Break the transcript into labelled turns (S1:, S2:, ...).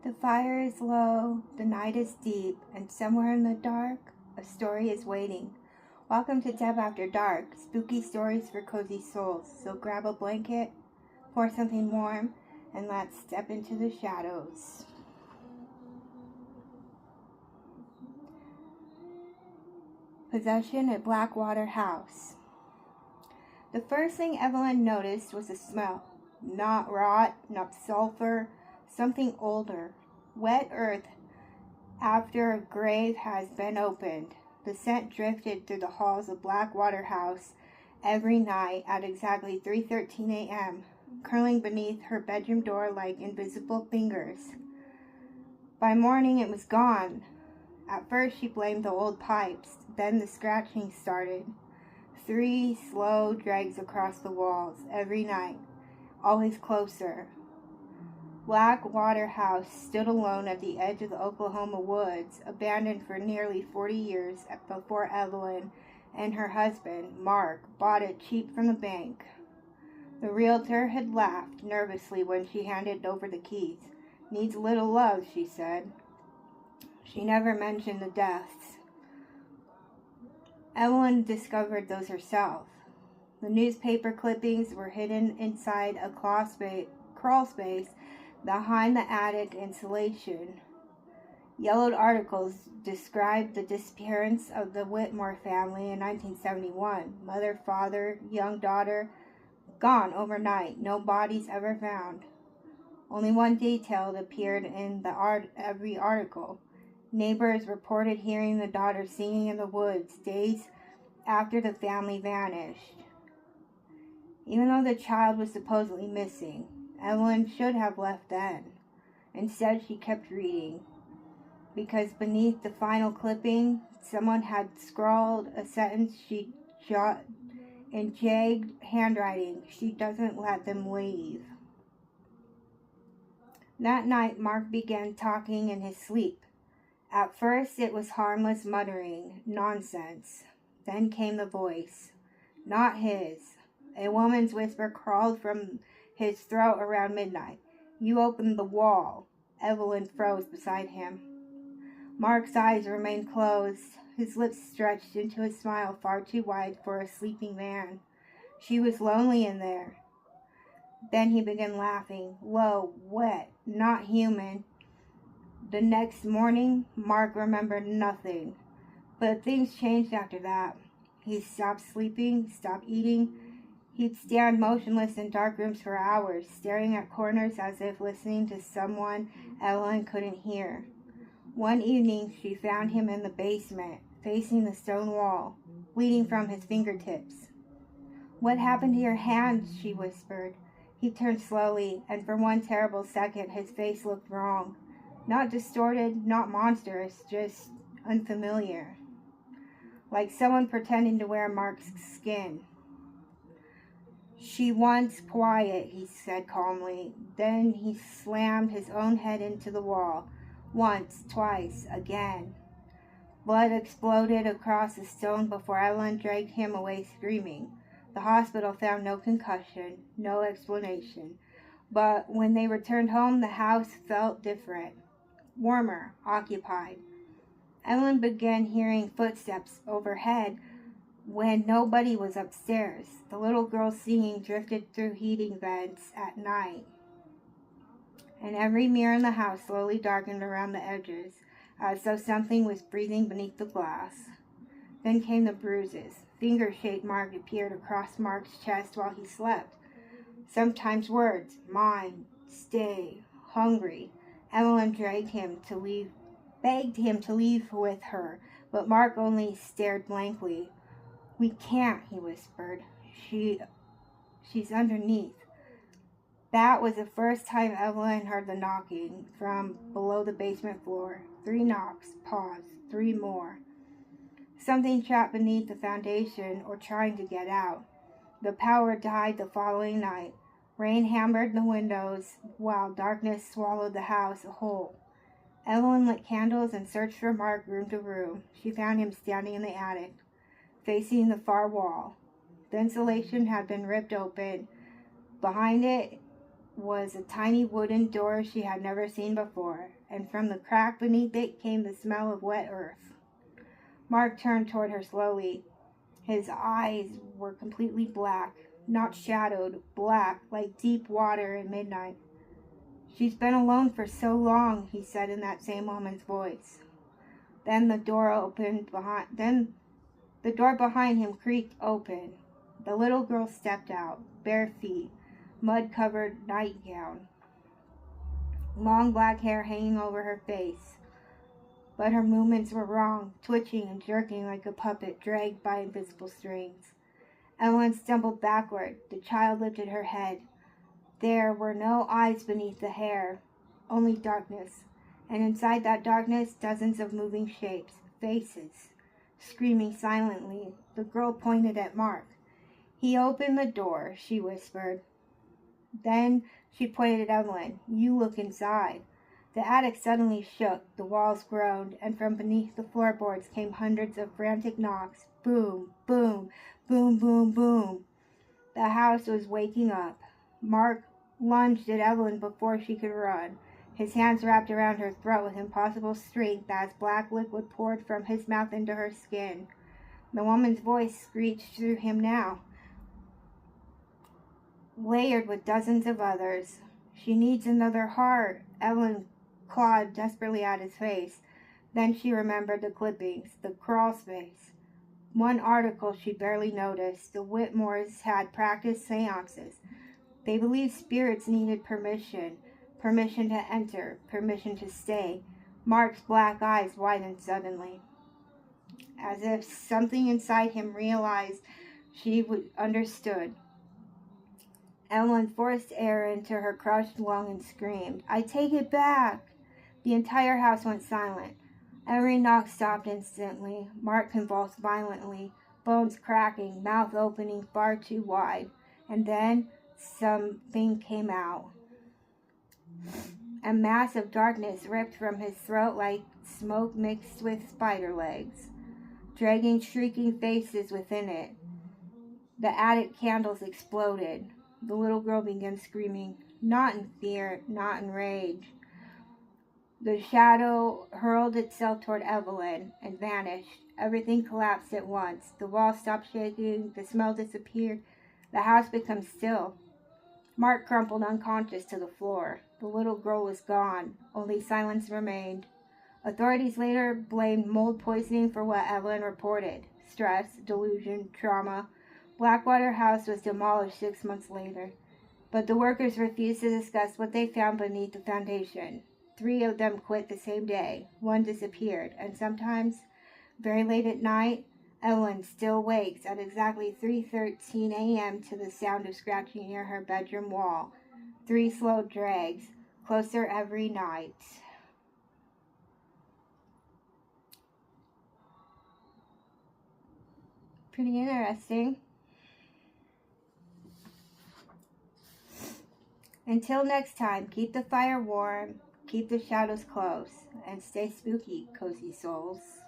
S1: The fire is low, the night is deep, and somewhere in the dark, a story is waiting. Welcome to Deb After Dark, spooky stories for cozy souls. So grab a blanket, pour something warm, and let's step into the shadows. Possession at Blackwater house. The first thing Evelyn noticed was a smell. Not rot, not sulfur, something older. Wet earth after a grave has been opened. The scent drifted through the halls of Blackwater house every night at exactly 3:13 a.m., curling beneath her bedroom door like invisible fingers. By morning it was gone. At first she blamed the old pipes, then the scratching started. 3 slow drags across the walls every night, always closer. Blackwater house stood alone at the edge of the Oklahoma woods, abandoned for nearly 40 years before Evelyn and her husband, Mark, bought it cheap from the bank. The realtor had laughed nervously when she handed over the keys. "Needs a little love," she said. She never mentioned the deaths. Evelyn discovered those herself. The newspaper clippings were hidden inside a crawl space behind the attic insulation. Yellowed articles described the disappearance of the Whitmore family in 1971. Mother, father, young daughter, gone overnight. No bodies ever found. Only one detail appeared in every article. Neighbors reported hearing the daughter singing in the woods days after the family vanished. Even though the child was supposedly missing, Evelyn should have left then. Instead, she kept reading, because beneath the final clipping, someone had scrawled a sentence she jotted in jagged handwriting: "She doesn't let them leave." That night, Mark began talking in his sleep. At first, it was harmless muttering, nonsense. Then came the voice. Not his. A woman's whisper crawled from his throat around midnight. "You opened the wall." Evelyn froze beside him. Mark's eyes remained closed, his lips stretched into a smile far too wide for a sleeping man. She was lonely in there. Then he began laughing, low, wet, not human. The next morning, Mark remembered nothing. But things changed after that. He stopped sleeping, stopped eating. He'd stand motionless in dark rooms for hours, staring at corners as if listening to someone Evelyn couldn't hear. One evening, she found him in the basement, facing the stone wall, bleeding from his fingertips. "What happened to your hands?" she whispered. He turned slowly, and for one terrible second, his face looked wrong. Not distorted, not monstrous, just unfamiliar. Like someone pretending to wear Mark's skin. "She wants quiet," he said calmly. Then he slammed his own head into the wall. Once, twice, again. Blood exploded across the stone before Evelyn dragged him away screaming. The hospital found no concussion, no explanation. But when they returned home, the house felt different. Warmer, occupied. Evelyn began hearing footsteps overhead when nobody was upstairs. The little girl's singing drifted through heating vents at night. And every mirror in the house slowly darkened around the edges, as though something was breathing beneath the glass. Then came the bruises. Finger-shaped marks appeared across Mark's chest while he slept. Sometimes words: mine, stay, hungry. Evelyn begged him to leave with her, but Mark only stared blankly. "We can't," he whispered. She's underneath." That was the first time Evelyn heard the knocking from below the basement floor. 3 knocks, pause, 3 more. Something trapped beneath the foundation or trying to get out. The power died the following night. Rain hammered the windows while darkness swallowed the house whole. Evelyn lit candles and searched for Mark room to room. She found him standing in the attic, facing the far wall. The insulation had been ripped open. Behind it, was a tiny wooden door she had never seen before, and from the crack beneath it came the smell of wet earth. Mark turned toward her slowly. His eyes were completely black, not shadowed, black, like deep water in midnight. "She's been alone for so long," he said in that same woman's voice. Then the door behind him creaked open. The little girl stepped out, bare feet, mud-covered nightgown, long black hair hanging over her face. But her movements were wrong, twitching and jerking like a puppet dragged by invisible strings. Evelyn stumbled backward. The child lifted her head. There were no eyes beneath the hair, only darkness. And inside that darkness, dozens of moving shapes, faces, screaming silently. The girl pointed at Mark. "He opened the door," she whispered. Then she pointed at Evelyn. "You look inside." The attic suddenly shook, the walls groaned, and from beneath the floorboards came hundreds of frantic knocks. Boom, boom, boom, boom, boom. The house was waking up. Mark lunged at Evelyn before she could run, his hands wrapped around her throat with impossible strength as black liquid poured from his mouth into her skin. The woman's voice screeched through him now, layered with dozens of others. "She needs another heart." Evelyn clawed desperately at his face. Then she remembered the clippings, the crawl space. One article she barely noticed. The Whitmores had practiced seances. They believed spirits needed permission to enter, permission to stay. Mark's black eyes widened suddenly, as if something inside him realized she understood. Evelyn forced air into her crushed lung and screamed, "I take it back!" The entire house went silent. Every knock stopped instantly. Mark convulsed violently, bones cracking, mouth opening far too wide. And then something came out. A mass of darkness ripped from his throat like smoke mixed with spider legs, dragging shrieking faces within it. The attic candles exploded. The little girl began screaming, not in fear, not in rage. The shadow hurled itself toward Evelyn and vanished. Everything collapsed at once. The walls stopped shaking. The smell disappeared. The house became still. Mark crumpled unconscious to the floor. The little girl was gone. Only silence remained. Authorities later blamed mold poisoning for what Evelyn reported. Stress, delusion, trauma. Blackwater House was demolished 6 months later. But the workers refused to discuss what they found beneath the foundation. 3 of them quit the same day. 1 disappeared. And sometimes, very late at night, Evelyn still wakes at exactly 3:13 a.m. to the sound of scratching near her bedroom wall. 3 slow drags, closer every night. Pretty interesting. Until next time, keep the fire warm, keep the shadows close, and stay spooky, cozy souls.